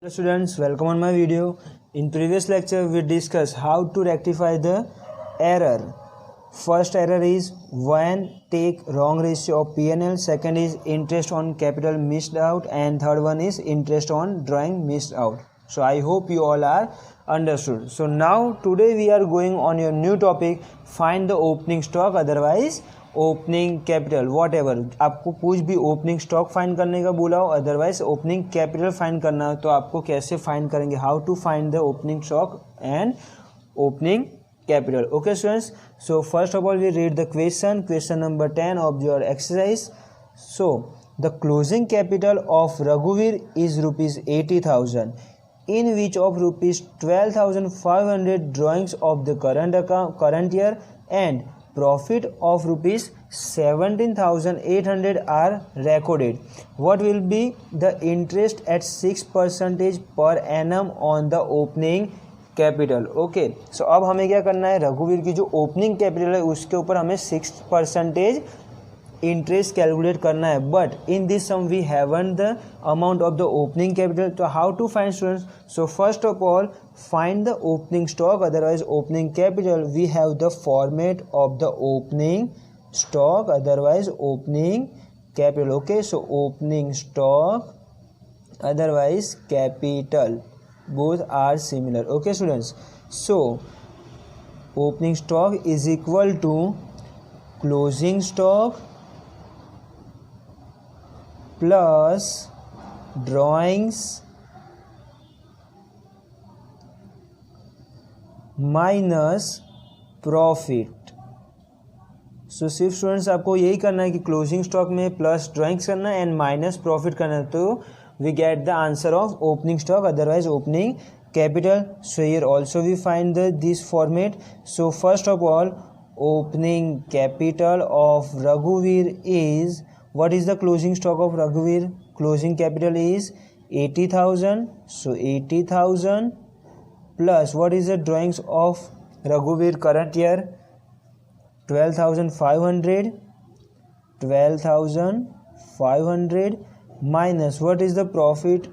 Hello students, welcome on my video. In previous lecture we discussed how to rectify the error. First error is when take wrong ratio of P&L, second is interest on capital missed out, and third one is interest on drawing missed out. So I hope you all are understood. So now today we are going on your new topic, find the opening stock, otherwise opening capital what ever. आपको कुछ भी opening stock find करने का बोला हो, otherwise opening capital find करना हो, तो आपको कैसे फाइंड करेंगे, how to find the opening stock and opening capital. Okay students, so first of all we read the question number 10 of your exercise. So the closing capital of रघुवीर is ₹80,000 in which of ₹12,500 drawings of the current year and profit of ₹17,800 are recorded. What will be the interest at 6% per annum on the opening capital. Okay, so अब हमें क्या करना है, रघुवीर की जो opening capital है उसके ऊपर हमें 6% इंटरेस्ट कैलकुलेट करना है. But in this sum we haven the amount of the opening capital. तो how to find students, so first of all find the opening stock otherwise opening capital. We have the format of the opening stock otherwise opening capital. Okay, so opening stock otherwise capital both are similar. Okay students, so opening stock is equal to closing stock plus drawings minus profit. सो सिर्फ students आपको यही करना है कि closing stock में plus drawings करना है and minus profit करना है, तो we get the answer of opening stock otherwise opening capital. So here also we find this format. So first of all opening capital of Raghuveer is, what is the closing stock of Raghuveer? Closing capital is 80,000. So 80,000 plus what is the drawings of Raghuveer current year? 12,500. 12,500 minus what is the profit?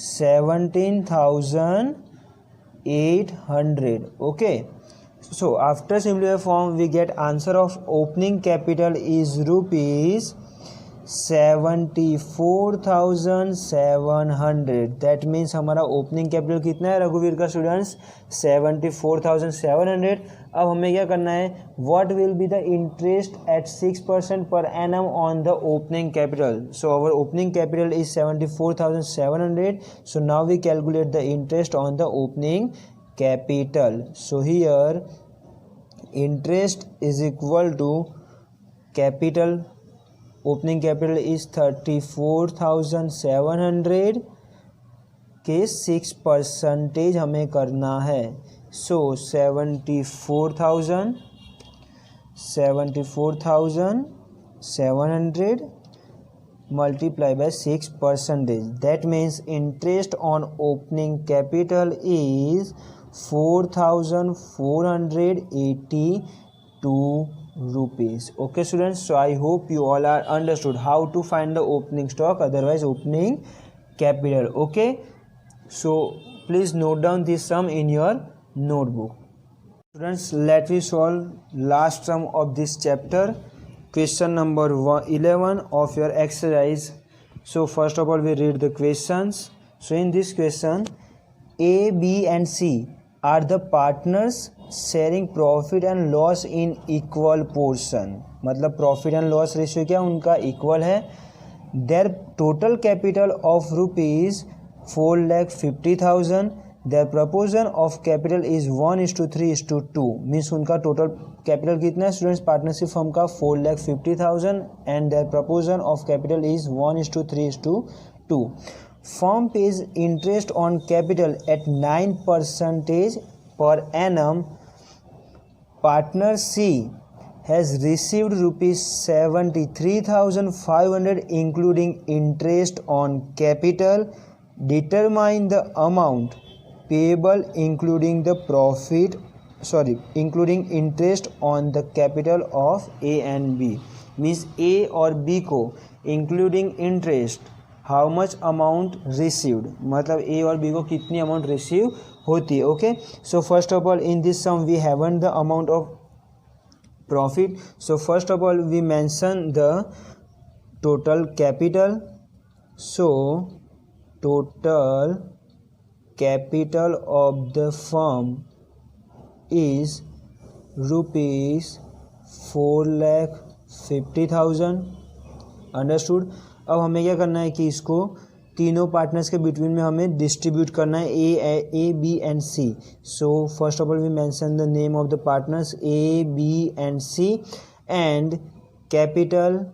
17,800. okay, so after simplify form we get answer of opening capital is ₹74,700. That means हमारा opening capital कितना है रघुवीर का students? 74,700. अब हमें क्या करना है, what will be the interest at 6% per annum on the opening capital. So our opening capital is 74,700. So now we calculate the interest on the opening capital. So here interest is equal to capital, opening capital is 34,700 के 6% हमें करना है. So 74,700 multiplied by 6%. That means interest on opening capital is 4,482 rupees. Okay students, so I hope you all are understood how to find the opening stock otherwise opening capital. Okay, so please note down this sum in your notebook. Students, let me solve last sum of this chapter, question number 11 of your exercise. So first of all we read the questions. So in this question, A, B and C are the partners sharing profit and loss in equal portion. मतलब profit and loss ratio क्या उनका equal है. Their total capital of ₹4,50,000. Their proportion of capital is 1:3:2. Means उनका total capital कितना है students partnership firm का? 4,50,000 and their proportion of capital is 1:3:2. Firm pays interest on capital at 9% per annum. Partner C has received ₹73,500 including interest on capital. Determine the amount payable including interest on the capital of A and B. Means A और B को including interest how much amount received, मतलब A और B को कितनी amount receive होती है. Okay, so first of all in this sum we haven the amount of profit. So first of all we mention the total capital. So total capital of the firm is rupees 4,50,000. Understood. अब हमें क्या करना है कि इसको तीनों partners के between में हमें डिस्ट्रीब्यूट करना है, A B and C. So first of all we mention the name of the partners A B and C and capital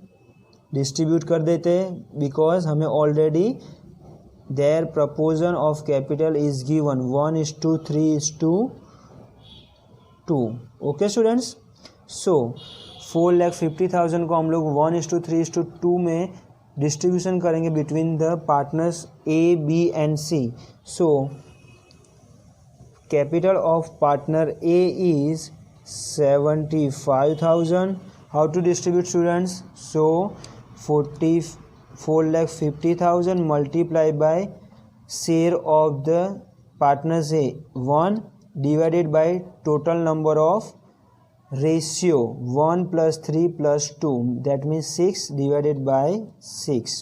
distribute कर देते हैं बिकॉज हमें already their proportion of capital is given 1:3:2. Okay students. So 4,50,000 को हम लोग 1:3:2 में distribution करेंगे between the partners A B and C. So capital of partner A is 75,000. How to distribute students? So 4,50,000 multiply by share of the partners A 1 divided by total number of ratio 1 + 3 + 2, that means 6 divided by 6.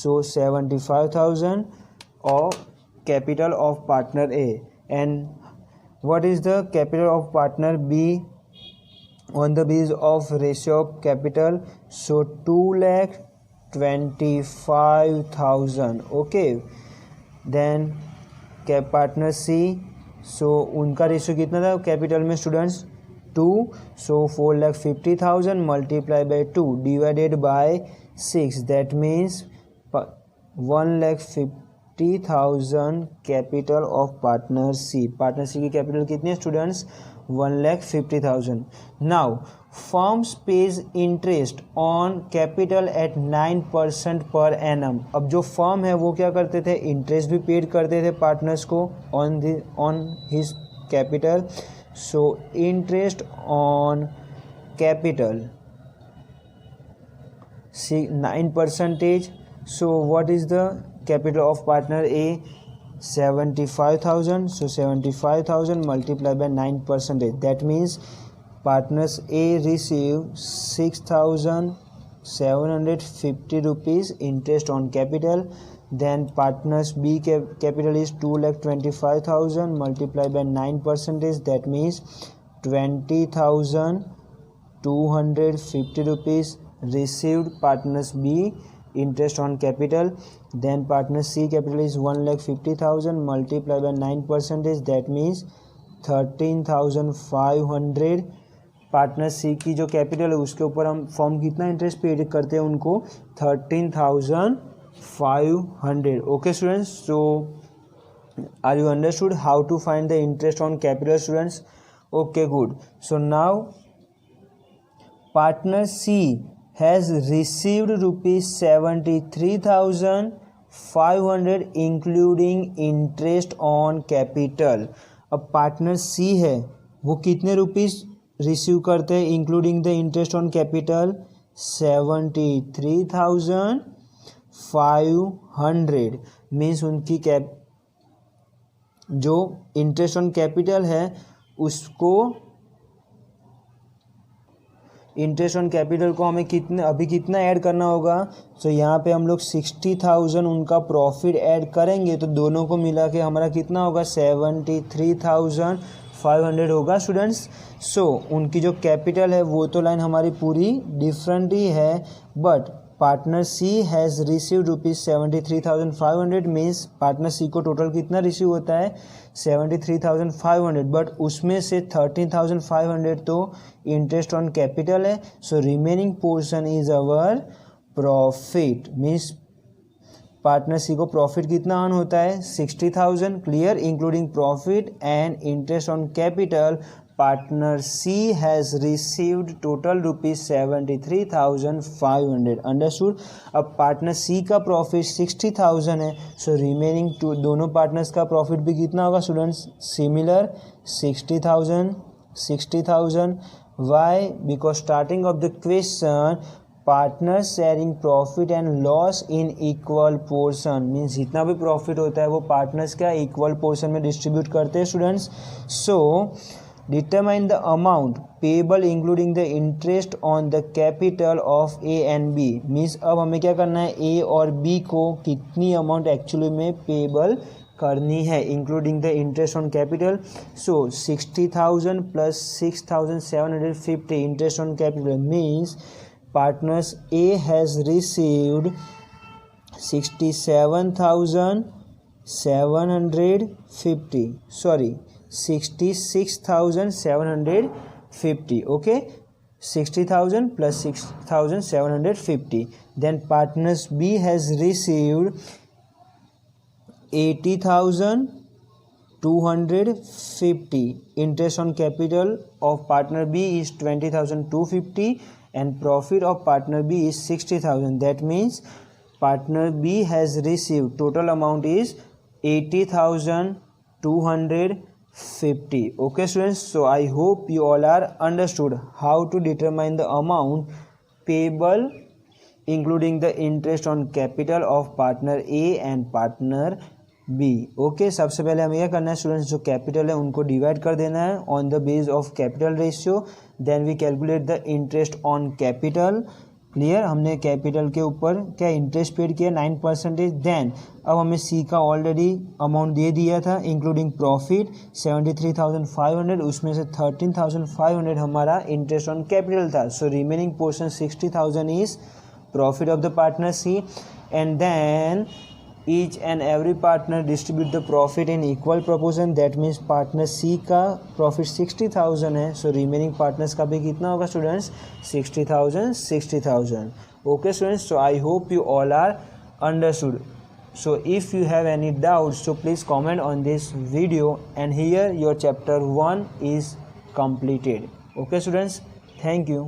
So 75,000 of capital of partner A. And what is the capital of partner B on the basis of ratio of capital? So 2,25,000. okay. Then partner C, so उनका ratio कितना था capital में students? 2. So 4,50,000 multiplied by 2 divided by 6, that means 1,50,000 capital of partner C. partner C की capital कितनी है students? 1,50,000. Now firms pays interest on capital at 9% per annum. अब जो firm है वो क्या करते थे? इंटरेस्ट भी पेड करते थे पार्टनर्स को on his capital. So interest on capital 9%. So what is the capital of partner A? 75,000. So 75,000 multiplied by 9%. That means partners A receive 6,750 rupees interest on capital. Then partners B capital is 2,25,000 multiplied by 9%. That means 20,250 rupees received partners B interest on capital. Then partner C capital is 1,50,000 multiplied by 9%. That means 13,500. Partner C की जो capital है उसके ऊपर हम form कितना interest paid करते हैं उनको? 13,500. okay students, so are you understood how to find the interest on capital students? okay, good. So now partner C has received rupees 73,500 including interest on capital. अब partner C है वो कितने rupees receive करते हैं including the interest on capital? 73,500. Means उनकी जो interest on capital है उसको इंटरेस्ट ऑन कैपिटल को हमें कितना ऐड करना होगा? सो यहाँ पे हम लोग 60,000 उनका प्रॉफिट ऐड करेंगे तो दोनों को मिला के हमारा कितना होगा? 73,500 होगा स्टूडेंट्स. सो उनकी जो कैपिटल है वो तो लाइन हमारी पूरी डिफरेंट ही है, but partner C has receive rupees 73,500. Means partner C को टोटल कितना रिसीव होता है? 73,500. बट उसमें से 13,500 तो इंटरेस्ट ऑन कैपिटल है. So remaining portion is our profit. Means partner C को प्रॉफिट कितना अर्न होता है? 60,000. Clear? Including profit and interest on capital partner C has received total rupees 73,500. understood? अब पार्टनर C का प्रॉफिट 60,000 है. So remaining दोनों partners का profit भी कितना होगा students? Similar 60,000. Why? Because starting of the question partners sharing profit and loss in equal portion, means जितना भी प्रॉफिट होता है वो पार्टनर्स क्या इक्वल पोर्शन में डिस्ट्रीब्यूट करते हैं students. So determine the amount payable including the interest on the capital of A and B, means अब हमें क्या करना है, ए और बी को कितनी अमाउंट एक्चुअली में पेबल करनी है including the interest on capital. So 60,000 plus 6,750 interest on capital means partners A has received 66,750. Okay, 60,000 plus 6,750. Then partners B has received 80,250. Interest on capital of partner B is 20,250 and profit of partner B is 60,000. That means partner B has received total amount is 80,250. Okay students, so I hope you all are understood how to determine the amount payable including the interest on capital of partner A and partner B. Okay, सबसे पहले हमें यह करना है students, जो capital है उनको divide कर देना है on the base of capital ratio. Then we calculate the interest on capital. Clear, हमने कैपिटल के ऊपर क्या इंटरेस्ट पेड किया 9%. देन अब हमें सी का ऑलरेडी अमाउंट दे दिया था इंक्लूडिंग प्रॉफिट 73,500, उसमें से 13,500 हमारा इंटरेस्ट ऑन कैपिटल था. So remaining portion 60,000 is profit of the partner C. And then each and every partner distribute the profit in equal proportion. That means partner C का profit 60,000 है. So remaining partners का भी कितना होगा students, 60,000. Okay students, so I hope you all are understood. So if you have any doubts, so please comment on this video, and here your chapter 1 is completed. Okay students, thank you.